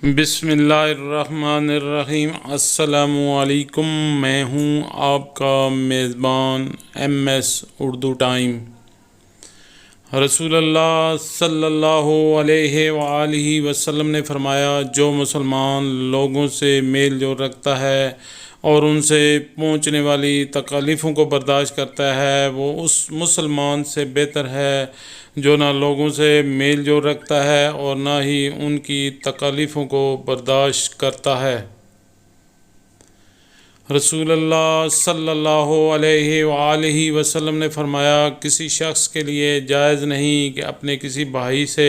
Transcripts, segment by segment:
بسم اللہ الرحمن الرحیم۔ السلام علیکم، میں ہوں آپ کا میزبان ایم ایس اردو ٹائم۔ رسول اللہ صلی اللہ علیہ وآلہ وسلم نے فرمایا، جو مسلمان لوگوں سے میل جول رکھتا ہے اور ان سے پہنچنے والی تکالیفوں کو برداشت کرتا ہے، وہ اس مسلمان سے بہتر ہے جو نہ لوگوں سے میل جول رکھتا ہے اور نہ ہی ان کی تکالیفوں کو برداشت کرتا ہے۔ رسول اللہ صلی اللہ علیہ وآلہ وسلم نے فرمایا، کسی شخص کے لیے جائز نہیں کہ اپنے کسی بھائی سے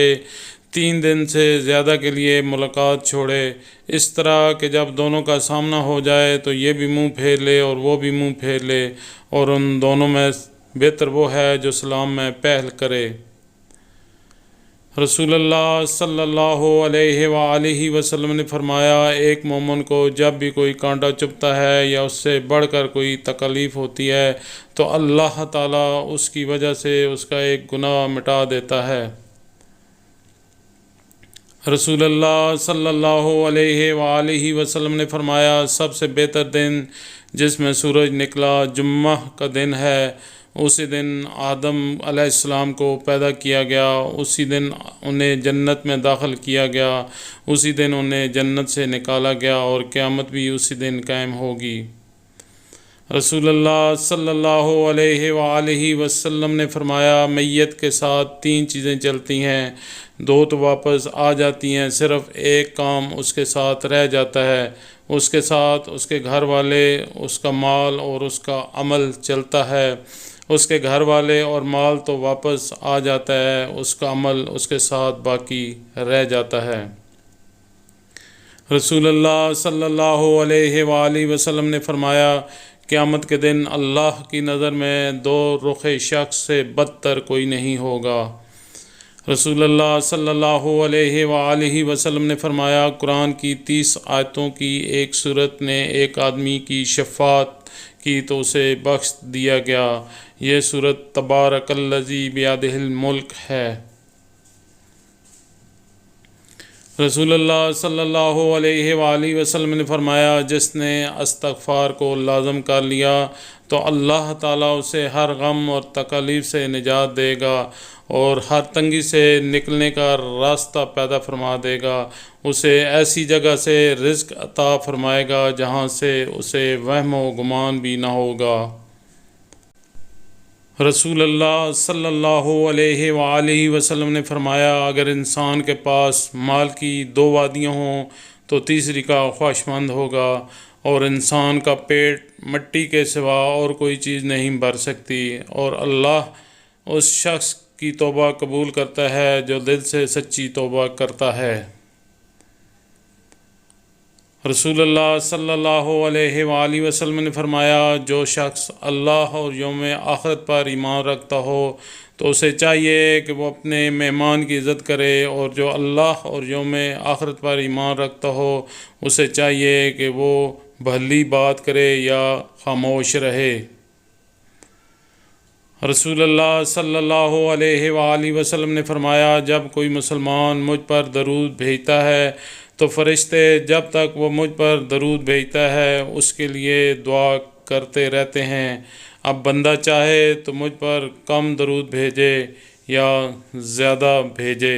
3 دن سے زیادہ کے لیے ملاقات چھوڑے، اس طرح کہ جب دونوں کا سامنا ہو جائے تو یہ بھی منہ پھیر لے اور وہ بھی منہ پھیر لے، اور ان دونوں میں بہتر وہ ہے جو سلام میں پہل کرے۔ رسول اللہ صلی اللہ علیہ وآلہ وسلم نے فرمایا، ایک مومن کو جب بھی کوئی کانٹا چبھتا ہے یا اس سے بڑھ کر کوئی تکلیف ہوتی ہے تو اللہ تعالیٰ اس کی وجہ سے اس کا ایک گناہ مٹا دیتا ہے۔ رسول اللہ صلی اللہ علیہ وآلہ وسلم نے فرمایا، سب سے بہتر دن جس میں سورج نکلا جمعہ کا دن ہے۔ اسی دن آدم علیہ السلام کو پیدا کیا گیا، اسی دن انہیں جنت میں داخل کیا گیا، اسی دن انہیں جنت سے نکالا گیا، اور قیامت بھی اسی دن قائم ہوگی۔ رسول اللہ صلی اللہ علیہ وآلہ وسلم نے فرمایا، میت کے ساتھ 3 چیزیں چلتی ہیں، 2 تو واپس آ جاتی ہیں، صرف ایک کام اس کے ساتھ رہ جاتا ہے، اس کے ساتھ اس کے گھر والے، اس کا مال اور اس کا عمل چلتا ہے۔ اس کے گھر والے اور مال تو واپس آ جاتا ہے، اس کا عمل اس کے ساتھ باقی رہ جاتا ہے۔ رسول اللہ صلی اللہ علیہ وآلہ وسلم نے فرمایا، قیامت کے دن اللہ کی نظر میں 2 رخ شخص سے بدتر کوئی نہیں ہوگا۔ رسول اللہ صلی اللہ علیہ وآلہ وسلم نے فرمایا، قرآن کی 30 آیتوں کی ایک صورت نے ایک آدمی کی شفاعت کی تو اسے بخش دیا گیا۔ یہ صورت تبارک الذی بیدہ الملک ہے۔ رسول اللہ صلی اللہ علیہ وآلہ وسلم نے فرمایا، جس نے استغفار کو لازم کر لیا تو اللہ تعالیٰ اسے ہر غم اور تکالیف سے نجات دے گا اور ہر تنگی سے نکلنے کا راستہ پیدا فرما دے گا، اسے ایسی جگہ سے رزق عطا فرمائے گا جہاں سے اسے وہم و گمان بھی نہ ہوگا۔ رسول اللہ صلی اللہ علیہ وآلہ وسلم نے فرمایا، اگر انسان کے پاس مال کی 2 وادیاں ہوں تو تیسری کا خواہشمند ہوگا، اور انسان کا پیٹ مٹی کے سوا اور کوئی چیز نہیں بھر سکتی، اور اللہ اس شخص کی توبہ قبول کرتا ہے جو دل سے سچی توبہ کرتا ہے۔ رسول اللہ صلی اللہ علیہ وآلہ وسلم نے فرمایا، جو شخص اللہ اور یوم آخرت پر ایمان رکھتا ہو تو اسے چاہیے کہ وہ اپنے مہمان کی عزت کرے، اور جو اللہ اور یوم آخرت پر ایمان رکھتا ہو اسے چاہیے کہ وہ بھلی بات کرے یا خاموش رہے۔ رسول اللہ صلی اللہ علیہ وآلہ وسلم نے فرمایا، جب کوئی مسلمان مجھ پر درود بھیجتا ہے تو فرشتے جب تک وہ مجھ پر درود بھیجتا ہے اس کے لیے دعا کرتے رہتے ہیں۔ اب بندہ چاہے تو مجھ پر کم درود بھیجے یا زیادہ بھیجے۔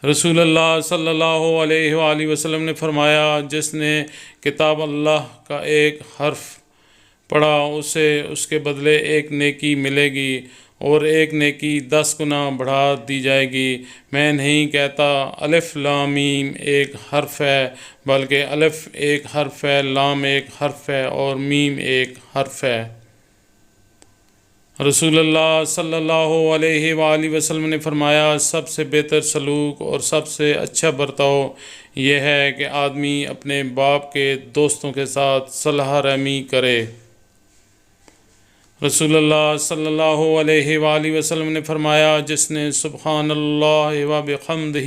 رسول اللہ صلی اللہ علیہ وآلہ وسلم نے فرمایا، جس نے کتاب اللہ کا ایک حرف پڑھا اسے اس کے بدلے 1 نیکی ملے گی، اور 1 نیکی 10 گنا بڑھا دی جائے گی۔ میں نہیں کہتا الف لام میم ایک حرف ہے، بلکہ الف ایک حرف ہے، لام ایک حرف ہے اور میم ایک حرف ہے۔ رسول اللہ صلی اللہ علیہ وآلہ وسلم نے فرمایا، سب سے بہتر سلوک اور سب سے اچھا برتاؤ یہ ہے کہ آدمی اپنے باپ کے دوستوں کے ساتھ صلح رحمی کرے۔ رسول اللہ صلی اللہ علیہ وآلہ وسلم نے فرمایا، جس نے سبحان اللہ و بحمدہ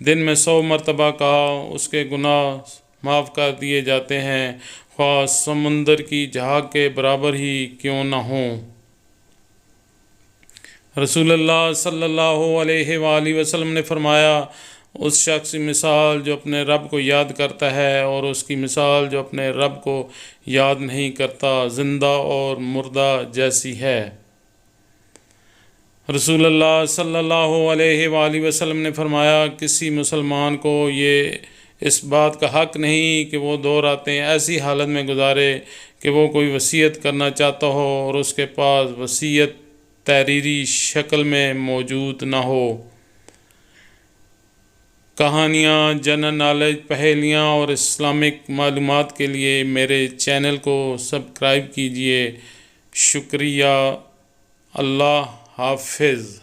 دن میں 100 مرتبہ کہا، اس کے گناہ معاف کر دیے جاتے ہیں، خواہ سمندر کی جھاگ کے برابر ہی کیوں نہ ہوں۔ رسول اللہ صلی اللہ علیہ وآلہ وسلم نے فرمایا، اس شخص کی مثال جو اپنے رب کو یاد کرتا ہے اور اس کی مثال جو اپنے رب کو یاد نہیں کرتا زندہ اور مردہ جیسی ہے۔ رسول اللہ صلی اللہ علیہ وآلہ وسلم نے فرمایا، کسی مسلمان کو یہ اس بات کا حق نہیں کہ وہ 2 راتیں ایسی حالت میں گزارے کہ وہ کوئی وصیت کرنا چاہتا ہو اور اس کے پاس وصیت تحریری شکل میں موجود نہ ہو۔ کہانیاں، جنرل نالج، پہیلیاں اور اسلامک معلومات کے لیے میرے چینل کو سبسکرائب کیجیے۔ شکریہ۔ اللہ حافظ۔